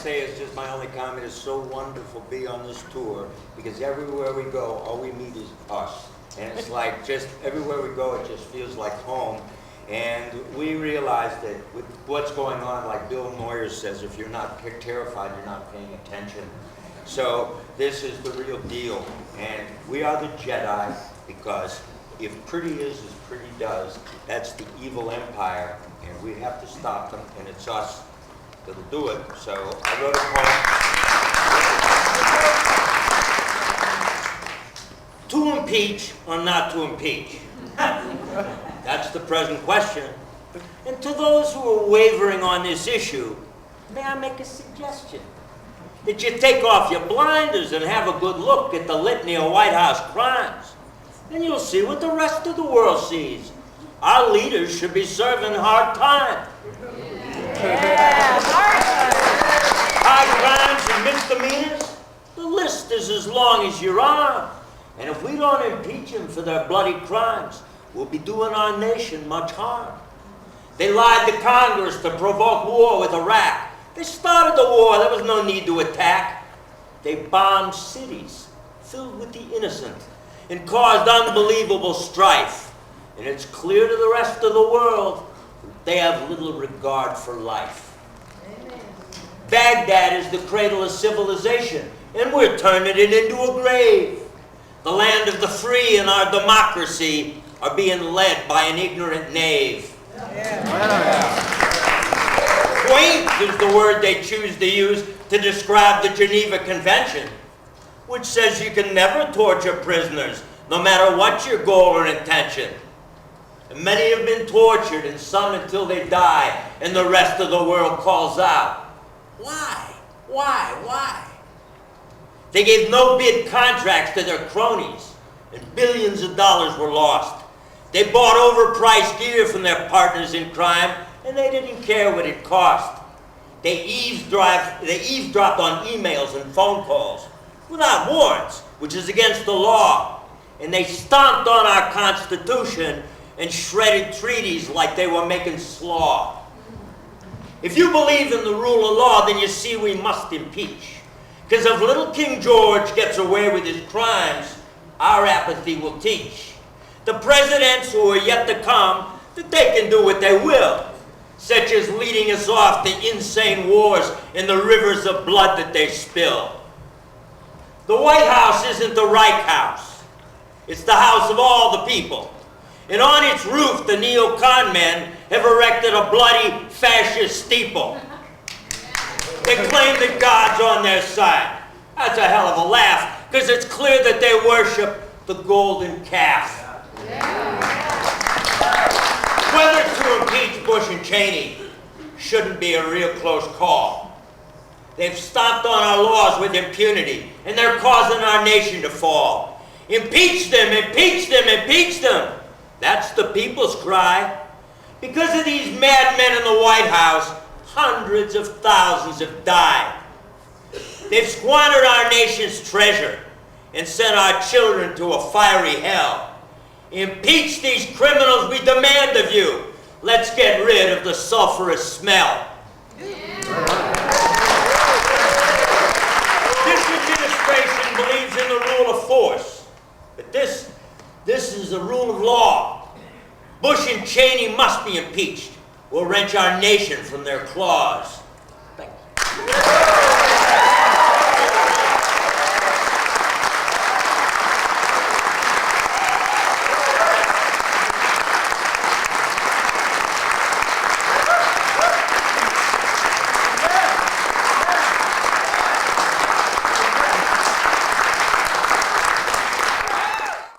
say is just my only comment is so wonderful to be on this tour because everywhere we go, all we meet is us. And it's like just everywhere we go, it just feels like home. And we realize that with what's going on, like Bill Moyer says, if you're not terrified, you're not paying attention. So this is the real deal. And we are the Jedi because if pretty is as pretty does, that's the evil empire. And we have to stop them, and it's us that'll do it. So I wrote a poem. To impeach or not to impeach? That's the present question. And to those who are wavering on this issue, may I make a suggestion? That you take off your blinders and have a good look at the litany of White House crimes. And you'll see what the rest of the world sees. Our leaders should be serving hard time. Yeah, High crimes and misdemeanors, the list is as long as your arm. And if we don't impeach them for their bloody crimes, we'll be doing our nation much harm. They lied to Congress to provoke war with Iraq. They started the war, there was no need to attack. They bombed cities filled with the innocent and caused unbelievable strife. And it's clear to the rest of the world they have little regard for life. Amen. Baghdad is the cradle of civilization, and we're turning it into a grave. The land of the free and our democracy are being led by an ignorant knave. Quaint is the word they choose to use to describe the Geneva Convention, which says you can never torture prisoners, no matter what your goal or intention. And many have been tortured, and some until they die, and the rest of the world calls out, why? Why? They gave no-bid contracts to their cronies, and billions of dollars were lost. They bought overpriced gear from their partners in crime, and they didn't care what it cost. They eavesdropped on emails and phone calls without warrants, which is against the law. And they stomped on our Constitution and shredded treaties like they were making slaw. If you believe in the rule of law, then you see we must impeach. Because if little King George gets away with his crimes, our apathy will teach the presidents who are yet to come that they can do what they will, such as leading us off to insane wars in the rivers of blood that they spill. The White House isn't the Reich House. It's the house of all the people. And on its roof, the neo-con men have erected a bloody fascist steeple. They claim that God's on their side. That's a hell of a laugh, because it's clear that they worship the golden calf. Whether to impeach Bush and Cheney shouldn't be a real close call. They've stomped on our laws with impunity, and they're causing our nation to fall. Impeach them, impeach them, impeach them. That's the people's cry. Because of these madmen in the White House, hundreds of thousands have died. They've squandered our nation's treasure and sent our children to a fiery hell. Impeach these criminals, we demand of you. Let's get rid of the sulfurous smell. This administration believes in the rule of force, but this is the rule of law. Bush and Cheney must be impeached. We'll wrench our nation from their claws. Thank you.